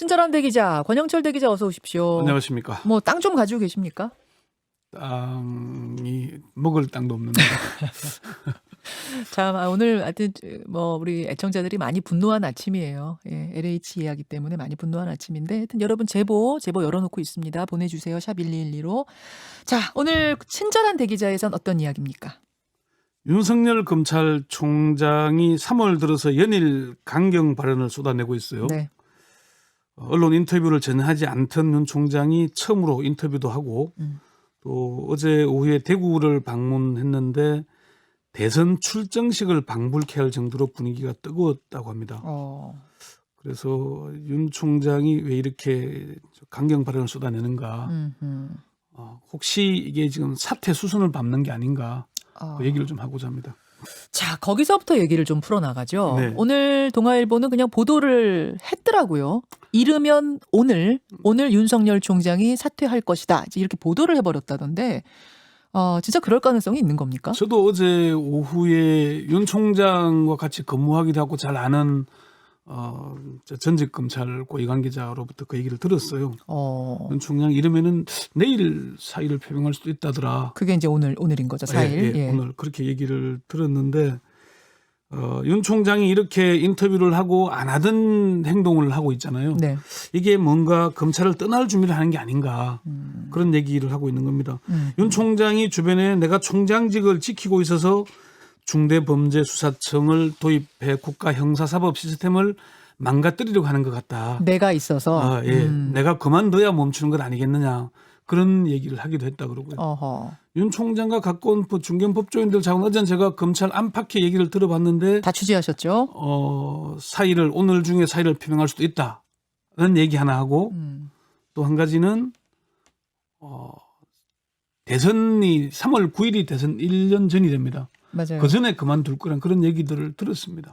친절한 대기자 권영철 대기자 어서 오십시오. 안녕하십니까. 뭐 땅 좀 가지고 계십니까? 땅이 먹을 땅도 없는데. 자, 오늘 하여튼 뭐 우리 애청자들이 많이 분노한 아침이에요. 예, LH 이야기 때문에 많이 분노한 아침인데 하여튼 여러분 제보 열어놓고 있습니다. 보내주세요. 샵 1212로. 자, 오늘 친절한 대기자에선 어떤 이야기입니까? 윤석열 검찰총장이 3월 들어서 연일 강경 발언을 쏟아내고 있어요. 네. 언론 인터뷰를 전혀 하지 않던 윤 총장이 처음으로 인터뷰도 하고 또 어제 오후에 대구를 방문했는데 대선 출정식을 방불케 할 정도로 분위기가 뜨거웠다고 합니다. 그래서 윤 총장이 왜 이렇게 강경 발언을 쏟아내는가. 혹시 이게 지금 사퇴 수순을 밟는 게 아닌가. 그 얘기를 좀 하고자 합니다. 자, 거기서부터 얘기를 좀 풀어나가죠. 네. 오늘 동아일보는 그냥 보도를 했더라고요. 이르면 오늘 윤석열 총장이 사퇴할 것이다. 이렇게 보도를 해버렸다던데 진짜 그럴 가능성이 있는 겁니까? 저도 어제 오후에 윤 총장과 같이 근무하기도 하고 잘 아는 전직 검찰 고위 관계자로부터 그 얘기를 들었어요. 윤 총장 이러면은 내일 사의를 표명할 수도 있다더라. 그게 이제 오늘인 거죠. 4일. 예. 오늘 그렇게 얘기를 들었는데 윤 총장이 이렇게 인터뷰를 하고 안 하던 행동을 하고 있잖아요. 네. 이게 이게 뭔가 검찰을 떠날 준비를 하는 게 아닌가 그런 얘기를 하고 있는 겁니다. 윤 총장이 주변에 내가 총장직을 지키고 있어서 중대범죄수사청을 도입해 국가 형사사법 시스템을 망가뜨리려고 하는 것 같다. 내가 있어서. 내가 그만둬야 멈추는 것 아니겠느냐. 그런 얘기를 하기도 했다 그러고요. 윤 총장과 가까운 중견 법조인들 자고 어제는 제가 검찰 안팎의 얘기를 들어봤는데 다 취재하셨죠? 오늘 중에 사의를 표명할 수도 있다는 얘기 하나 하고 또 한 가지는 대선이 3월 9일이 대선 1년 전이 됩니다. 맞아요. 그 전에 그만둘 거란 그런 얘기들을 들었습니다.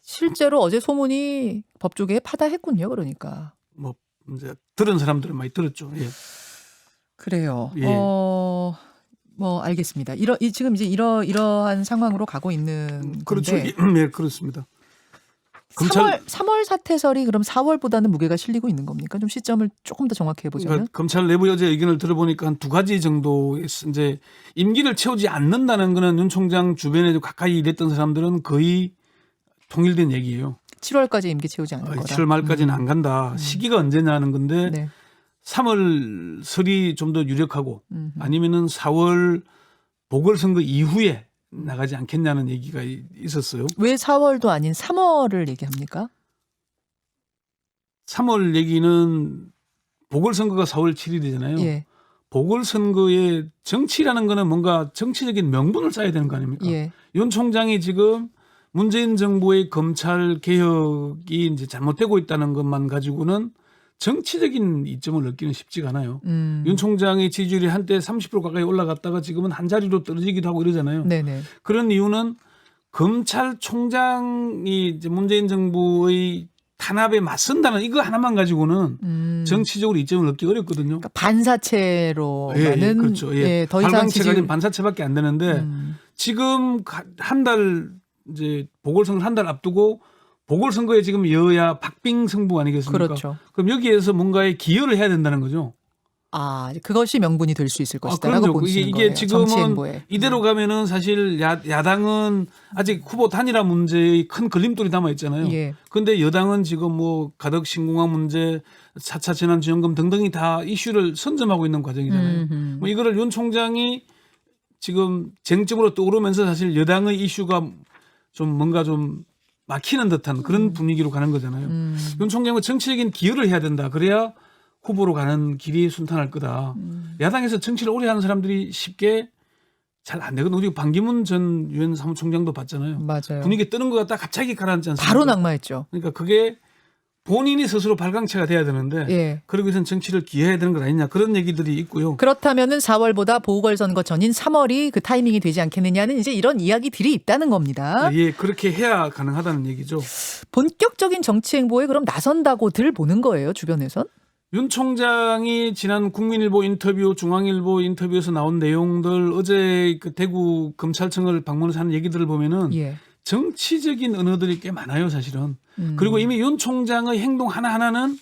실제로 어제 소문이 법조계에 파다했군요. 그러니까. 뭐 이제 들은 사람들은 많이 들었죠. 예. 그래요. 예. 뭐 알겠습니다. 지금 이제 이러한 상황으로 가고 있는 그렇죠. 건데. 예, 그렇습니다. 3월 사퇴설이 그럼 4월보다는 무게가 실리고 있는 겁니까? 좀 시점을 조금 더 정확히 해보자면. 그러니까 검찰 내부 어제 의견을 들어보니까 한 두 가지 정도 이제 임기를 채우지 않는다는 거는 윤 총장 주변에 가까이 일했던 사람들은 거의 통일된 얘기예요. 7월까지 임기 채우지 않을 거다. 7월 말까지는 안 간다. 시기가 언제냐는 건데 네. 3월 설이 좀 더 유력하고 아니면은 4월 보궐선거 이후에 나가지 않겠냐는 얘기가 있었어요. 왜 4월도 아닌 3월을 얘기합니까? 3월 얘기는 보궐선거가 4월 7일이잖아요. 예. 보궐선거의 정치라는 거는 뭔가 정치적인 명분을 쌓아야 되는 거 아닙니까? 예. 윤 총장이 지금 문재인 정부의 검찰 개혁이 이제 잘못되고 있다는 것만 가지고는 정치적인 이점을 얻기는 쉽지가 않아요. 윤 총장의 지지율이 한때 30% 가까이 올라갔다가 지금은 한 자리로 떨어지기도 하고 이러잖아요. 네네. 그런 이유는 검찰총장이 이제 문재인 정부의 탄압에 맞선다는 이거 하나만 가지고는 정치적으로 이점을 얻기 어렵거든요. 그러니까 반사체로만은 그렇죠. 더 이상 발광체가 반사체밖에 안 되는데 지금 한 달 이제 보궐선거 한 달 앞두고 보궐선거에 지금 여야 박빙 승부 아니겠습니까? 그렇죠. 그럼 여기에서 뭔가에 기여를 해야 된다는 거죠. 그것이 명분이 될 수 있을 것이다라고 그럼요. 보시는 이게 거예요. 지금은 정치 행보에. 이대로 가면은 사실 야당은 아직 후보 단일화 문제의 큰 걸림돌이 남아 있잖아요. 예. 그런데 여당은 지금 뭐 가덕 신공항 문제, 4차 재난지원금 등등이 다 이슈를 선점하고 있는 과정이잖아요. 뭐 이거를 윤 총장이 지금 쟁점으로 떠오르면서 사실 여당의 이슈가 좀 뭔가 좀 막히는 듯한 그런 분위기로 가는 거잖아요. 윤 총장은 정치적인 기여를 해야 된다. 그래야 후보로 가는 길이 순탄할 거다. 야당에서 정치를 오래 하는 사람들이 쉽게 잘 안 되거든요. 우리 반기문 전 유엔 사무총장도 봤잖아요. 맞아요. 분위기 뜨는 것 같다 갑자기 가라앉지 않습니까? 바로 낙마했죠. 그러니까 그게 본인이 스스로 발광체가 돼야 되는데 예. 그러기 위해서는 정치를 기여해야 되는 것 아니냐 그런 얘기들이 있고요. 그렇다면은 4월보다 보궐선거 전인 3월이 그 타이밍이 되지 않겠느냐는 이제 이런 이야기들이 있다는 겁니다. 예, 그렇게 해야 가능하다는 얘기죠. 본격적인 정치 행보에 그럼 나선다고들 보는 거예요, 주변에선? 윤 총장이 지난 국민일보 인터뷰, 중앙일보 인터뷰에서 나온 내용들 어제 그 대구 검찰청을 방문해서 하는 얘기들을 보면은 예. 정치적인 언어들이 꽤 많아요, 사실은. 그리고 이미 윤 총장의 행동 하나하나는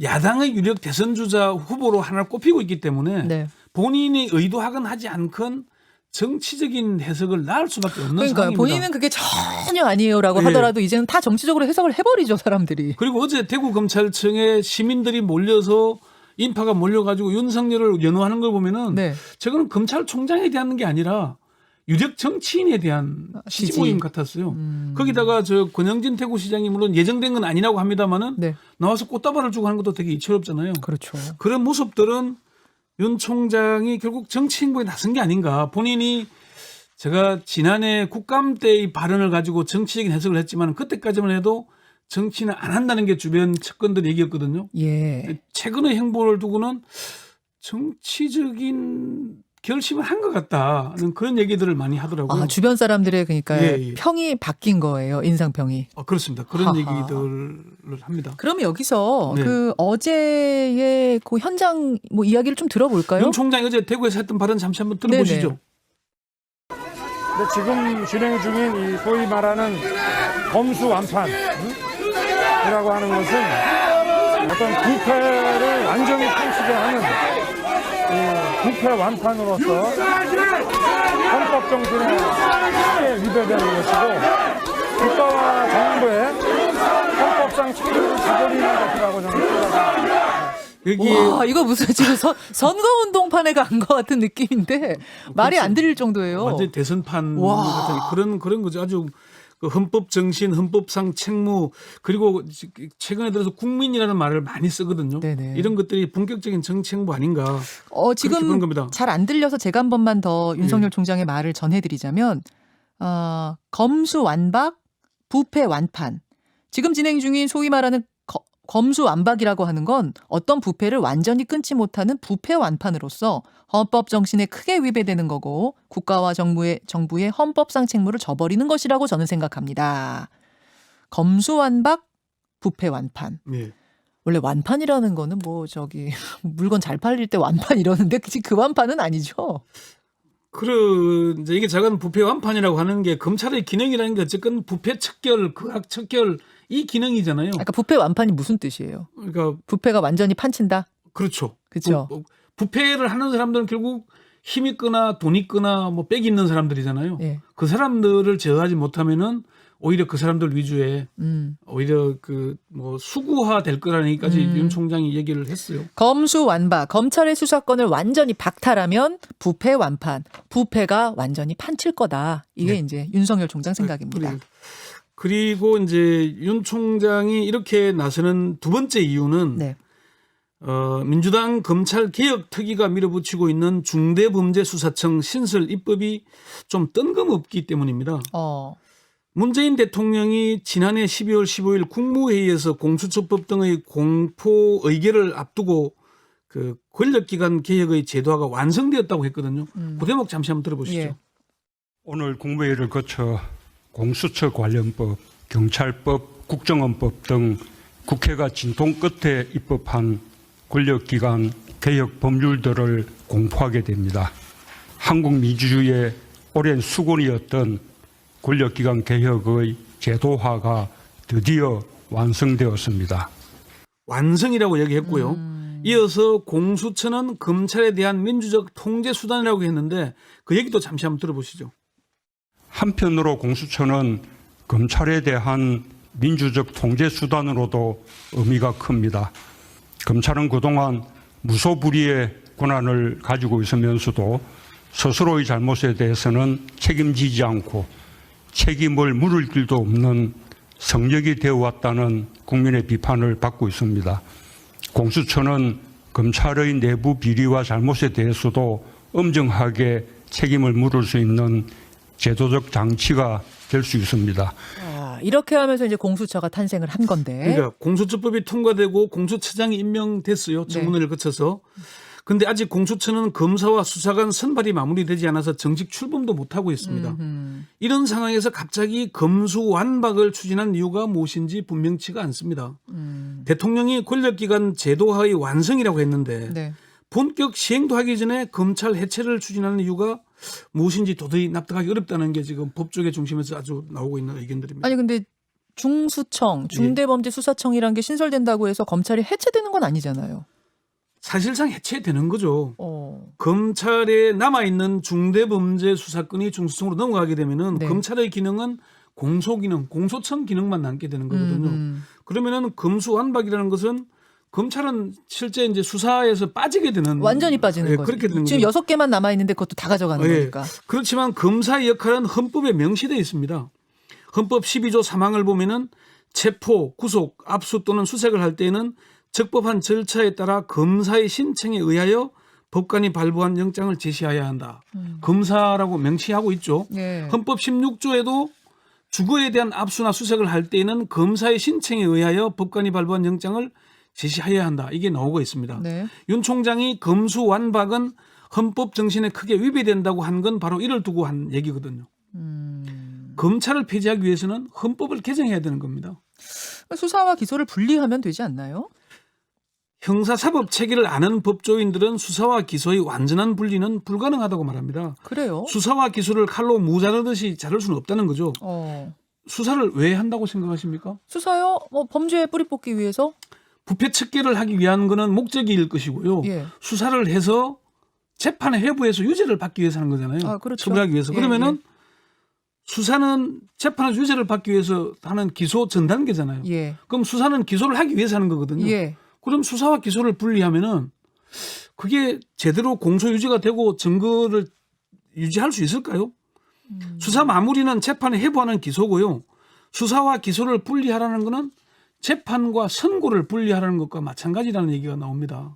야당의 유력 대선 주자 후보로 하나를 꼽히고 있기 때문에 네. 본인이 의도하건 하지 않건 정치적인 해석을 낳을 수밖에 없는 그러니까요. 상황입니다. 본인은 그게 전혀 아니에요라고 네. 하더라도 이제는 다 정치적으로 해석을 해버리죠, 사람들이. 그리고 어제 대구검찰청에 시민들이 몰려서 인파가 몰려가지고 윤석열을 연호하는 걸 보면은 네. 저거는 검찰총장에 대한 게 아니라 유력 정치인에 대한 지지. 지지 모임 같았어요. 거기다가 저 권영진 대구시장이 물론 예정된 건 아니라고 합니다만은 네. 나와서 꽃다발을 주고 하는 것도 되게 이채롭잖아요. 그렇죠. 그런 모습들은 윤 총장이 결국 정치 행보에 나선 게 아닌가. 본인이 제가 지난해 국감 때의 발언을 가지고 정치적인 해석을 했지만 그때까지만 해도 정치는 안 한다는 게 주변 측근들 얘기였거든요. 예. 최근의 행보를 두고는 정치적인 결심을 한 것 같다는 그런 얘기들을 많이 하더라고요. 아, 주변 사람들의 그러니까 예. 평이 바뀐 거예요. 인상평이. 그렇습니다. 그런 하하. 얘기들을 합니다. 그럼 여기서 네. 그 어제의 그 현장 뭐 이야기를 좀 들어볼까요? 윤 총장이 어제 대구에서 했던 발언 잠시 한번 들어보시죠. 근데 지금 진행 중인 이 소위 말하는 검수완판이라고 하는 것은 어떤 부패를 완전히 펼치게 하는 이 부패 완판으로서 헌법 정신에 크게 위배되는 것이고 국가와 정부의 헌법상 책임을 저버리는 것이라고 저는 생각합니다. 여기에 와, 이거 무슨 지금 선거운동판에 간 것 같은 느낌인데 말이 안 들릴 정도예요. 완전 대선판 와. 같은 그런 거죠. 아주 그 헌법 정신, 헌법상 책무 그리고 최근에 들어서 국민이라는 말을 많이 쓰거든요. 네네. 이런 것들이 본격적인 정치 행보 아닌가. 그렇게 보는 지금 겁니다. 잘 안 들려서 제가 한 번만 더 윤석열 예. 총장의 말을 전해드리자면 검수완박, 부패완판. 지금 진행 중인 소위 말하는 검수완박이라고 하는 건 어떤 부패를 완전히 끊지 못하는 부패완판으로서 헌법 정신에 크게 위배되는 거고 국가와 정부의 헌법상 책무를 저버리는 것이라고 저는 생각합니다. 검수완박, 부패완판. 예. 원래 완판이라는 거는 뭐 저기 물건 잘 팔릴 때 완판 이러는데 그 완판은 아니죠. 이제 이게 작은 부패 완판이라고 하는 게 검찰의 기능이라는 게 어쨌든 부패 척결, 극악 척결 이 기능이잖아요. 아까 부패 완판이 무슨 뜻이에요? 그러니까 부패가 완전히 판친다? 그렇죠. 그렇죠. 부패를 하는 사람들은 결국 힘 있거나 돈 있거나 뭐 빽 있는 사람들이잖아요. 예. 그 사람들을 제어하지 못하면은 오히려 그 사람들 위주의 오히려 그 뭐 수구화 될 거라는 얘기까지 윤 총장이 얘기를 했어요. 검수완박, 검찰의 수사권을 완전히 박탈하면 부패 완판, 부패가 완전히 판칠 거다. 이게 네. 이제 윤석열 총장 생각입니다. 그리고 이제 윤 총장이 이렇게 나서는 두 번째 이유는 네. 민주당 검찰 개혁 특위가 밀어붙이고 있는 중대범죄수사청 신설 입법이 좀 뜬금없기 때문입니다. 문재인 대통령이 지난해 12월 15일 국무회의에서 공수처법 등의 공포 의결을 앞두고 그 권력기관 개혁의 제도화가 완성되었다고 했거든요. 그 대목 잠시 한번 들어보시죠. 예. 오늘 국무회의를 거쳐 공수처 관련법, 경찰법, 국정원법 등 국회가 진통 끝에 입법한 권력기관 개혁 법률들을 공포하게 됩니다. 한국 민주주의의 오랜 수건이었던 권력기관 개혁의 제도화가 드디어 완성되었습니다. 완성이라고 얘기했고요. 이어서 공수처는 검찰에 대한 민주적 통제 수단이라고 했는데 그 얘기도 잠시 한번 들어보시죠. 한편으로 공수처는 검찰에 대한 민주적 통제 수단으로도 의미가 큽니다. 검찰은 그동안 무소불위의 권한을 가지고 있으면서도 스스로의 잘못에 대해서는 책임지지 않고 책임을 물을 길도 없는 성역이 되어왔다는 국민의 비판을 받고 있습니다. 공수처는 검찰의 내부 비리와 잘못에 대해서도 엄정하게 책임을 물을 수 있는 제도적 장치가 될 수 있습니다. 이렇게 하면서 이제 공수처가 탄생을 한 건데. 그러니까 공수처법이 통과되고 공수처장이 임명됐어요. 청문회를 거쳐서. 근데 아직 공수처는 검사와 수사관 선발이 마무리되지 않아서 정식 출범도 못하고 있습니다. 이런 상황에서 갑자기 검수완박을 추진한 이유가 무엇인지 분명치가 않습니다. 대통령이 권력기관 제도화의 완성이라고 했는데 네. 본격 시행도 하기 전에 검찰 해체를 추진하는 이유가 무엇인지 도저히 납득하기 어렵다는 게 지금 법조계 중심에서 아주 나오고 있는 의견들입니다. 아니 근데 중수청, 중대범죄수사청이란 게 신설된다고 해서 검찰이 해체되는 건 아니잖아요. 사실상 해체되는 거죠. 어. 검찰에 남아있는 중대범죄 수사권이 중수청으로 넘어가게 되면은 네. 검찰의 기능은 공소기능, 공소청 기능만 남게 되는 거거든요. 그러면은 검수완박이라는 것은 검찰은 실제 이제 수사에서 빠지게 되는 완전히 빠지는 예, 거죠. 그렇게 되는 지금 거죠. 6개만 남아 있는데 그것도 다 가져가는 예. 거니까. 그렇지만 검사의 역할은 헌법에 명시되어 있습니다. 헌법 12조 3항을 보면은 체포, 구속, 압수 또는 수색을 할 때에는 적법한 절차에 따라 검사의 신청에 의하여 법관이 발부한 영장을 제시해야 한다. 검사라고 명시하고 있죠. 예. 헌법 16조에도 주거에 대한 압수나 수색을 할 때에는 검사의 신청에 의하여 법관이 발부한 영장을 제시해야 한다. 이게 나오고 있습니다. 네. 윤 총장이 검수완박은 헌법 정신에 크게 위배된다고 한 건 바로 이를 두고 한 얘기거든요. 검찰을 폐지하기 위해서는 헌법을 개정해야 되는 겁니다. 수사와 기소를 분리하면 되지 않나요? 형사사법 체계를 아는 법조인들은 수사와 기소의 완전한 분리는 불가능하다고 말합니다. 그래요. 수사와 기소를 칼로 무자르듯이 자를 수는 없다는 거죠. 어. 수사를 왜 한다고 생각하십니까? 수사요? 뭐 범죄에 뿌리 뽑기 위해서? 부패 척결을 하기 위한 거는 목적일 것이고요. 예. 수사를 해서 재판에 회부해서 유죄를 받기 위해서 하는 거잖아요. 아, 그렇죠. 처벌하기 위해서. 예, 그러면은 수사는 재판에서 유죄를 받기 위해서 하는 기소 전 단계잖아요. 예. 그럼 수사는 기소를 하기 위해서 하는 거거든요. 예. 그럼 수사와 기소를 분리하면은 그게 제대로 공소 유지가 되고 증거를 유지할 수 있을까요? 수사 마무리는 재판에 회부하는 기소고요. 수사와 기소를 분리하라는 거는 재판과 선고를 분리하라는 것과 마찬가지라는 얘기가 나옵니다.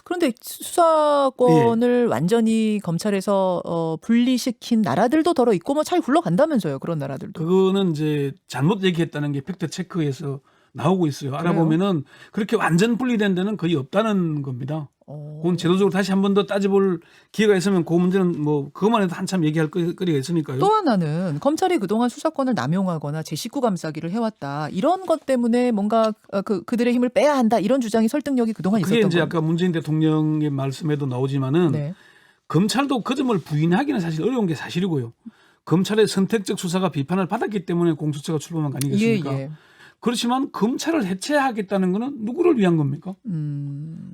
그런데 수사권을 완전히 검찰에서 분리시킨 나라들도 더러 있고 뭐 잘 굴러간다면서요. 그런 나라들도. 그거는 이제 잘못 얘기했다는 게 팩트 체크에서 나오고 있어요. 알아보면은 그렇게 완전 분리된 데는 거의 없다는 겁니다. 그건 제도적으로 다시 한 번 더 따져볼 기회가 있으면 그 문제는 뭐 그것만 해도 한참 얘기할 거리가 있으니까요. 또 하나는 검찰이 그동안 수사권을 남용하거나 제 식구 감싸기를 해왔다. 이런 것 때문에 뭔가 그들의 힘을 빼야 한다. 이런 주장이 설득력이 그동안 그게 있었던 이제 거예요. 아까 문재인 대통령의 말씀에도 나오지만은 네. 검찰도 그 점을 부인하기는 사실 어려운 게 사실이고요. 검찰의 선택적 수사가 비판을 받았기 때문에 공수처가 출범한 거 아니겠습니까? 예. 그렇지만 검찰을 해체하겠다는 거는 누구를 위한 겁니까?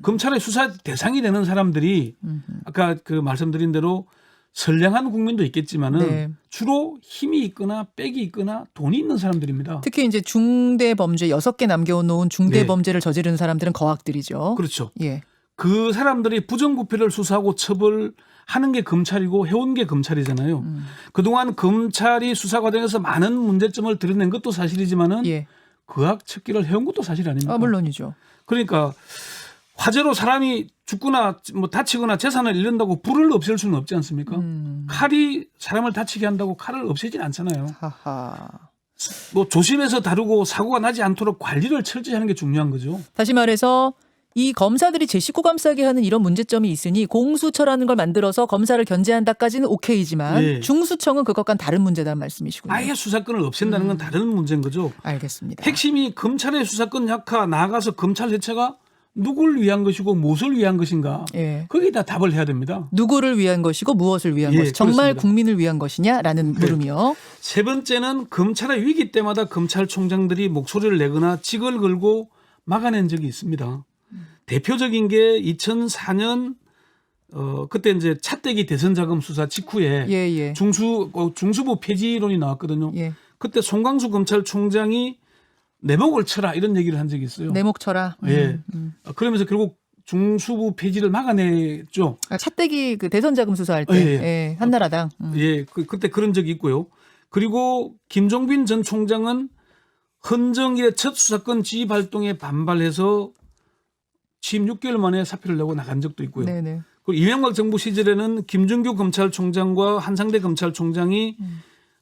검찰의 수사 대상이 되는 사람들이 아까 그 말씀드린 대로 선량한 국민도 있겠지만은 네. 주로 힘이 있거나 빽이 있거나 돈이 있는 사람들입니다. 특히 이제 중대 범죄 6개 남겨놓은 중대 네. 범죄를 저지르는 사람들은 거악들이죠. 그렇죠. 예. 그 사람들이 부정부패를 수사하고 처벌하는 게 검찰이고 해온 게 검찰이잖아요. 그동안 검찰이 수사 과정에서 많은 문제점을 드러낸 것도 사실이지만은 예. 거악 척결을 해온 것도 사실 아닙니까? 아, 물론이죠. 그러니까 화재로 사람이 죽거나 뭐 다치거나 재산을 잃는다고 불을 없앨 수는 없지 않습니까? 칼이 사람을 다치게 한다고 칼을 없애진 않잖아요. 하하. 뭐 조심해서 다루고 사고가 나지 않도록 관리를 철저히 하는 게 중요한 거죠. 다시 말해서 이 검사들이 제 식구 감싸게 하는 이런 문제점이 있으니 공수처라는 걸 만들어서 검사를 견제한다까지는 오케이지만 예. 중수청은 그것과는 다른 문제다는 말씀이시군요. 아예 수사권을 없앤다는 건 다른 문제인 거죠. 알겠습니다. 핵심이 검찰의 수사권 약화 나아가서 검찰 해체가 누굴 위한 것이고 무엇을 위한 것인가. 예. 거기다 답을 해야 됩니다. 누구를 위한 것이고 무엇을 위한 예, 것이 정말 그렇습니다. 국민을 위한 것이냐라는 네. 물음이요. 세 번째는 검찰의 위기 때마다 검찰총장들이 목소리를 내거나 직을 걸고 막아낸 적이 있습니다. 대표적인 게 2004년 그때 이제 차떼기 대선 자금 수사 직후에 예. 중수부 폐지론이 나왔거든요. 예. 그때 송광수 검찰총장이 내목을 쳐라 이런 얘기를 한 적이 있어요. 내목 쳐라. 예. 그러면서 결국 중수부 폐지를 막아냈죠. 차떼기 그 대선 자금 수사할 때 예. 예, 한나라당. 예, 그때 그런 적이 있고요. 그리고 김종빈 전 총장은 헌정일의 첫 수사권 지휘 활동에 반발해서 취임 6개월 만에 사표를 내고 나간 적도 있고요. 네네. 그리고 이명박 정부 시절에는 김준규 검찰총장과 한상대 검찰총장이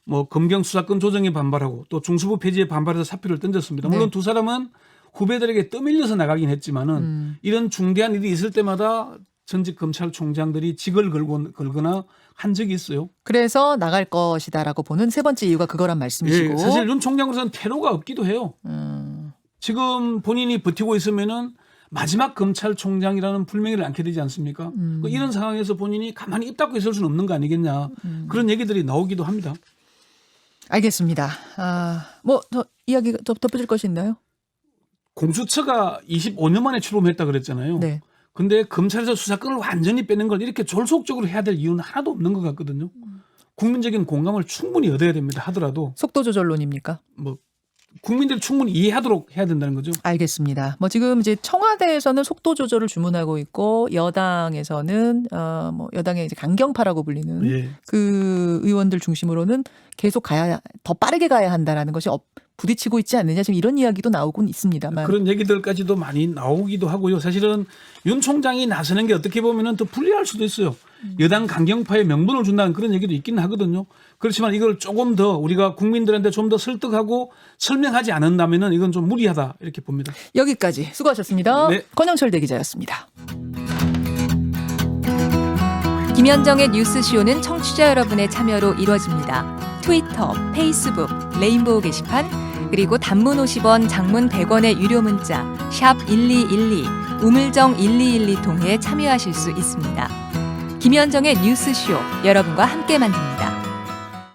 뭐 검경 수사권 조정에 반발하고 또 중수부 폐지에 반발해서 사표를 던졌습니다. 물론 네. 두 사람은 후배들에게 떠밀려서 나가긴 했지만은 이런 중대한 일이 있을 때마다 전직 검찰총장들이 직을 걸거나 한 적이 있어요. 그래서 나갈 것이다라고 보는 세 번째 이유가 그거란 말씀이시고. 예, 사실 윤 총장으로서는 퇴로가 없기도 해요. 지금 본인이 버티고 있으면은 마지막 검찰총장이라는 불명예를 안게 되지 않습니까? 이런 상황에서 본인이 가만히 입 닫고 있을 수는 없는 거 아니겠냐. 그런 얘기들이 나오기도 합니다. 알겠습니다. 뭐 더 이야기 더 덧붙일 것이 있나요? 공수처가 25년 만에 출범했다 그랬잖아요. 네. 근데 검찰에서 수사권을 완전히 빼는 걸 이렇게 졸속적으로 해야 될 이유는 하나도 없는 것 같거든요. 국민적인 공감을 충분히 얻어야 됩니다. 하더라도 속도 조절론입니까? 뭐 국민들이 충분히 이해하도록 해야 된다는 거죠. 알겠습니다. 뭐 지금 이제 청와대에서는 속도 조절을 주문하고 있고 여당에서는 뭐 여당의 이제 강경파라고 불리는 예. 그 의원들 중심으로는 계속 더 빠르게 가야 한다라는 것이 부딪히고 있지 않느냐 지금 이런 이야기도 나오곤 있습니다만. 그런 얘기들까지도 많이 나오기도 하고요. 사실은 윤 총장이 나서는 게 어떻게 보면은 더 불리할 수도 있어요. 여당 강경파에 명분을 준다는 그런 얘기도 있긴 하거든요. 그렇지만 이걸 조금 더 우리가 국민들한테 좀 더 설득하고 설명하지 않는다면은 이건 좀 무리하다 이렇게 봅니다. 여기까지 수고하셨습니다. 네. 권영철 대기자였습니다. 김현정의 뉴스쇼는 청취자 여러분의 참여로 이루어집니다. 트위터, 페이스북, 레인보우 게시판, 그리고 단문 50원, 장문 100원의 유료 문자 샵 1212, 우물정 1212 통해 참여하실 수 있습니다. 김현정의 뉴스쇼, 여러분과 함께 만듭니다.